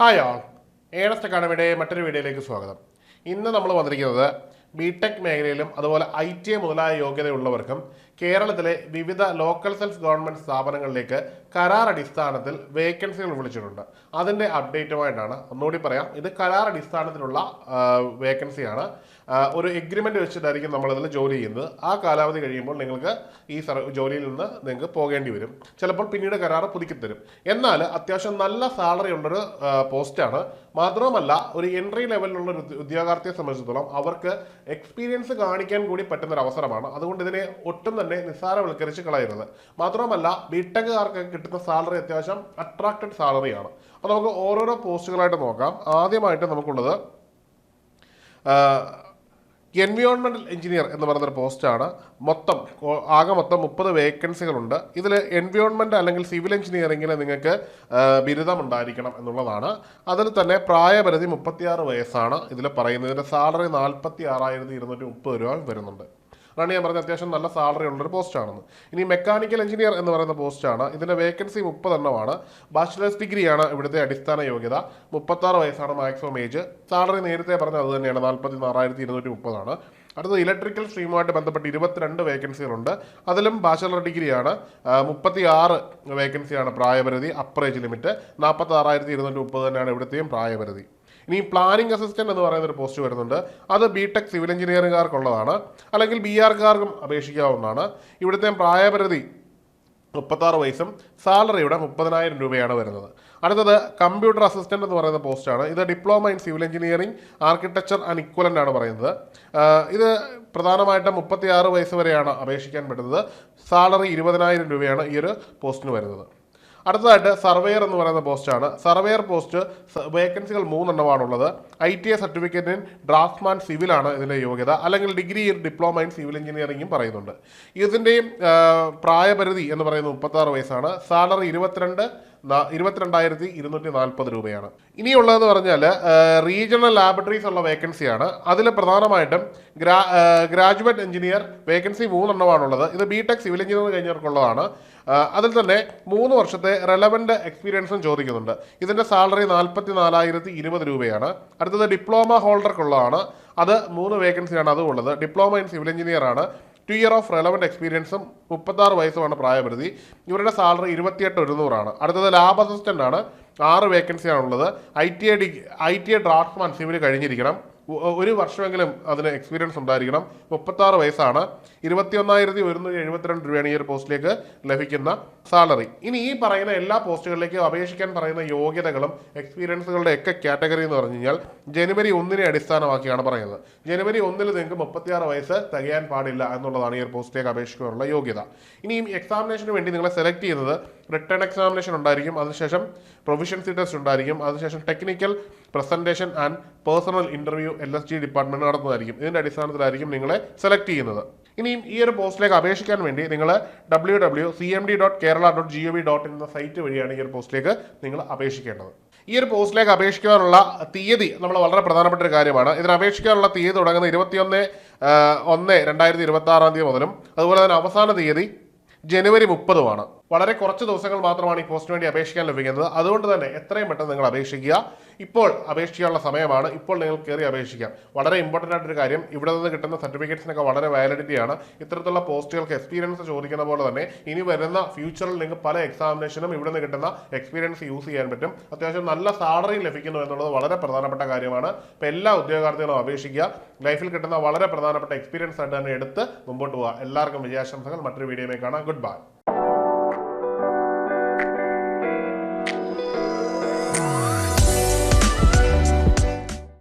Hi all, Ernest അക്കാഡമിയുടെ മറ്റൊരു വീഡിയോയിലേക്ക് സ്വാഗതം. ഇന്ന് നമ്മൾ വന്നിരിക്കുന്നത് ബിടെക് മേഖലയിലും അതുപോലെ ITA മുതലായ യോഗ്യതയുള്ളവർക്കും കേരളത്തിലെ വിവിധ ലോക്കൽ സെൽഫ് ഗവൺമെൻറ് സ്ഥാപനങ്ങളിലേക്ക് കരാർ അടിസ്ഥാനത്തിൽ വേക്കൻസികൾ വിളിച്ചിട്ടുണ്ട്. അതിൻ്റെ അപ്ഡേറ്റുമായിട്ടാണ്. ഒന്നുകൂടി പറയാം, ഇത് കരാർ അടിസ്ഥാനത്തിലുള്ള വേക്കൻസിയാണ്. ഒരു എഗ്രിമെൻ്റ് വെച്ചിട്ടായിരിക്കും നമ്മളിതിൽ ജോലി ചെയ്യുന്നത്. ആ കാലാവധി കഴിയുമ്പോൾ നിങ്ങൾക്ക് ഈ ജോലിയിൽ നിന്ന് നിങ്ങൾക്ക് പോകേണ്ടി വരും. ചിലപ്പോൾ പിന്നീട് കരാർ പുതുക്കിത്തരും. എന്നാൽ അത്യാവശ്യം നല്ല സാലറി ഉള്ളൊരു പോസ്റ്റാണ്. മാത്രവുമല്ല, ഒരു എൻട്രി ലെവലിലുള്ള ഒരു ഉദ്യോഗാർത്ഥിയെ സംബന്ധിച്ചിടത്തോളം അവർക്ക് എക്സ്പീരിയൻസ് കാണിക്കാൻ കൂടി പറ്റുന്നൊരു അവസരമാണ്. അതുകൊണ്ട് ഇതിനെ ഒട്ടും തന്നെ നിസ്സാരവൽക്കരിച്ച് കളയരുത്. മാത്രവുമല്ല, ബിടെക്കുകാർക്ക് കിട്ടുന്ന സാലറി അത്യാവശ്യം അട്രാക്റ്റഡ് സാലറിയാണ്. അപ്പോൾ നമുക്ക് ഓരോരോ പോസ്റ്റുകളായിട്ട് നോക്കാം. ആദ്യമായിട്ട് നമുക്കുള്ളത് എൻവയോൺമെൻറ്റൽ എഞ്ചിനീയർ എന്ന് പറയുന്നൊരു പോസ്റ്റാണ്. ആകെ മൊത്തം 30 വേക്കൻസികളുണ്ട്. ഇതിൽ എൻവയോൺമെൻറ്റ് അല്ലെങ്കിൽ സിവിൽ എഞ്ചിനീയറിങ്ങിന് നിങ്ങൾക്ക് ബിരുദം ഉണ്ടായിരിക്കണം എന്നുള്ളതാണ്. അതിൽ തന്നെ പ്രായപരിധി 36 വയസ്സാണ് ഇതിൽ പറയുന്നത്. ഇതിൻ്റെ സാലറി 46,230 രൂപ വരുന്നുണ്ട്. അതാണ് ഞാൻ പറഞ്ഞത്, അത്യാവശ്യം നല്ല സാലറി ഉള്ളൊരു പോസ്റ്റാണെന്ന്. ഇനി മെക്കാനിക്കൽ എഞ്ചിനീയർ എന്ന് പറയുന്ന പോസ്റ്റാണ്. ഇതിൻ്റെ വേക്കൻസി 30 എണ്ണമാണ്. ബാച്ചിലേഴ്സ് ഡിഗ്രിയാണ് ഇവിടുത്തെ അടിസ്ഥാന യോഗ്യത. 36 വയസ്സാണ് മാക്സിമം ഏജ്. സാലറി നേരത്തെ പറഞ്ഞത് അത് തന്നെയാണ്, 44,230 ആണ്. അടുത്തത് ഇലക്ട്രിക്കൽ സ്ട്രീമുമായിട്ട് ബന്ധപ്പെട്ട് 22 വേക്കൻസികളുണ്ട്. അതിലും ബാച്ചലർ ഡിഗ്രിയാണ്. 36 വേക്കൻസിയാണ് പ്രായപരിധി. അപ്പർ ഏജ് ലിമിറ്റ് 46,230 തന്നെയാണ് ഇവിടുത്തെയും പ്രായപരിധി. ഇനി പ്ലാനിംഗ് അസിസ്റ്റന്റ് എന്ന് പറയുന്ന ഒരു പോസ്റ്റ് വരുന്നുണ്ട്. അത് ബിടെക് സിവിൽ എഞ്ചിനീയറിംഗുകാർക്കുള്ളതാണ്. അല്ലെങ്കിൽ BR-കാർക്കും അപേക്ഷിക്കാവുന്നതാണ്. ഇവിടുത്തെ പ്രായപരിധി 36 വയസ്സും സാലറിയുടെ 30,000 രൂപയാണ് വരുന്നത്. അടുത്തത് കമ്പ്യൂട്ടർ അസിസ്റ്റന്റ് എന്ന് പറയുന്ന പോസ്റ്റാണ്. ഇത് diploma in civil engineering, architecture and equivalent ആണ് പറയുന്നത്. ഇത് പ്രധാനമായിട്ടും 36 വയസ്സ് വരെയാണ് അപേക്ഷിക്കാൻ പറ്റുന്നത്. സാലറി 20,000 രൂപയാണ് ഈ ഒരു പോസ്റ്റിന് വരുന്നത്. അടുത്തതായിട്ട് സർവേയർ എന്ന് പറയുന്ന പോസ്റ്റാണ്. സർവേയർ പോസ്റ്റ് വേക്കൻസികൾ 3 എണ്ണമാണുള്ളത്. ITA സർട്ടിഫിക്കറ്റ് ഇൻ ഡ്രാഫ്റ്റ്മാൻ സിവിലാണ് ഇതിൻ്റെ യോഗ്യത. അല്ലെങ്കിൽ degree in diploma in civil എഞ്ചിനീയറിംഗും പറയുന്നുണ്ട്. ഇതിൻ്റെയും പ്രായപരിധി എന്ന് പറയുന്നത് 36 വയസ്സാണ്. സാലറി 22,240 രൂപയാണ്. ഇനിയുള്ളതെന്ന് പറഞ്ഞാൽ റീജിയണൽ ലാബറട്ടറീസ് ഉള്ള വേക്കൻസിയാണ്. അതിൽ പ്രധാനമായിട്ടും ഗ്രാജുവേറ്റ് എഞ്ചിനീയർ വേക്കൻസി 3 എണ്ണമാണുള്ളത്. ഇത് ബിടെക് സിവിൽ എഞ്ചിനീയർ കഴിഞ്ഞവർക്കുള്ളതാണ്. അതിൽ തന്നെ 3 വർഷത്തെ റെലവൻറ്റ് എക്സ്പീരിയൻസും ചോദിക്കുന്നുണ്ട്. ഇതിൻ്റെ സാലറി 44,020 രൂപയാണ്. അടുത്തത് ഡിപ്ലോമ ഹോൾഡർക്കുള്ളതാണ്. അത് 3 വേക്കൻസിയാണ് അതും ഉള്ളത്. ഡിപ്ലോമ ഇൻ സിവിൽ എഞ്ചിനീയർ ആണ്. 2 ഇയർ ഓഫ് റെലവൻറ്റ് എക്സ്പീരിയൻസും 36 വയസ്സുമാണ് പ്രായപരിധി. ഇവരുടെ സാലറി 28,100 ആണ്. അടുത്തത് ലാബ് അസിസ്റ്റൻ്റ് ആണ്. 6 വേക്കൻസിയാണുള്ളത്. ITA ഡ്രാഫ്റ്റ്മാൻ സിവിൽ കഴിഞ്ഞിരിക്കണം. 1 വർഷമെങ്കിലും അതിന് എക്സ്പീരിയൻസ് ഉണ്ടായിരിക്കണം. 36 വയസ്സാണ്. 21,172 രൂപയാണ് ഈ ഒരു പോസ്റ്റിലേക്ക് ലഭിക്കുന്ന സാലറി. ഇനി ഈ പറയുന്ന എല്ലാ പോസ്റ്റുകളിലേക്കും അപേക്ഷിക്കാൻ പറയുന്ന യോഗ്യതകളും എക്സ്പീരിയൻസുകളുടെ ഒക്കെ കാറ്റഗറി എന്ന് പറഞ്ഞു കഴിഞ്ഞാൽ ജനുവരി 1 അടിസ്ഥാനമാക്കിയാണ് പറയുന്നത്. ജനുവരി 1 നിങ്ങൾക്ക് 36 വയസ്സ് തികയാൻ പാടില്ല എന്നുള്ളതാണ് ഈ ഒരു പോസ്റ്റിലേക്ക് അപേക്ഷിക്കാനുള്ള യോഗ്യത. ഇനിയും എക്സാമിനേഷന് വേണ്ടി നിങ്ങളെ സെലക്ട് ചെയ്യുന്നത് റിട്ടേൺ എക്സാമിനേഷൻ ഉണ്ടായിരിക്കും. അതിനുശേഷം പ്രൊഫിഷ്യൻസി ടെസ്റ്റ് ഉണ്ടായിരിക്കും. അതിനുശേഷം technical presentation and personal interview LSG department നടത്തുന്നതായിരിക്കും. ഇതിന്റെ അടിസ്ഥാനത്തിലായിരിക്കും നിങ്ങളെ സെലക്ട് ചെയ്യുന്നത്. ഇനിയും ഈ ഒരു പോസ്റ്റിലേക്ക് അപേക്ഷിക്കാൻ വേണ്ടി നിങ്ങൾ www.cmd.kerala.gov.in എന്ന സൈറ്റ് വഴിയാണ് ഈ ഒരു പോസ്റ്റിലേക്ക് നിങ്ങൾ അപേക്ഷിക്കേണ്ടത്. ഈ ഒരു പോസ്റ്റിലേക്ക് അപേക്ഷിക്കാനുള്ള തീയതി നമ്മൾ വളരെ പ്രധാനപ്പെട്ട ഒരു കാര്യമാണ്. ഇതിന് അപേക്ഷിക്കാനുള്ള തീയതി തുടങ്ങുന്നത് 21/1/2026 മുതലും അതുപോലെ തന്നെ അവസാന തീയതി ജനുവരി 30 വളരെ കുറച്ച് ദിവസങ്ങൾ മാത്രമാണ് ഈ പോസ്റ്റിന് വേണ്ടി അപേക്ഷിക്കാൻ ലഭിക്കുന്നത്. അതുകൊണ്ട് തന്നെ എത്രയും പെട്ടെന്ന് നിങ്ങൾ അപേക്ഷിക്കുക. ഇപ്പോൾ അപേക്ഷിക്കാനുള്ള സമയമാണ്. ഇപ്പോൾ നിങ്ങൾ കയറി അപേക്ഷിക്കാം. വളരെ ഇമ്പോർട്ടൻ്റ് ആയിട്ടൊരു കാര്യം, ഇവിടെ നിന്ന് കിട്ടുന്ന സർട്ടിഫിക്കറ്റ്സിനൊക്കെ വളരെ വാലിഡിറ്റിയാണ്. ഇത്തരത്തിലുള്ള പോസ്റ്റുകൾക്ക് എക്സ്പീരിയൻസ് ചോദിക്കുന്ന പോലെ തന്നെ ഇനി വരുന്ന ഫ്യൂച്ചറിൽ നിങ്ങൾക്ക് പല എക്സാമിനേഷനും ഇവിടെ നിന്ന് കിട്ടുന്ന എക്സ്പീരിയൻസ് യൂസ് ചെയ്യാൻ പറ്റും. അത്യാവശ്യം നല്ല സാലറിയും ലഭിക്കുന്നു എന്നുള്ളത് വളരെ പ്രധാനപ്പെട്ട കാര്യമാണ്. അപ്പോൾ എല്ലാ ഉദ്യോഗാർത്ഥികളും അപേക്ഷിക്കുക. ലൈഫിൽ കിട്ടുന്ന വളരെ പ്രധാനപ്പെട്ട എക്സ്പീരിയൻസ് ആയിട്ട് തന്നെ എടുത്ത് മുമ്പോട്ട് പോവുക. എല്ലാവർക്കും വിജയാശംസകൾ. മറ്റൊരു വീഡിയോയിലേക്ക് കാണാം. Good bye.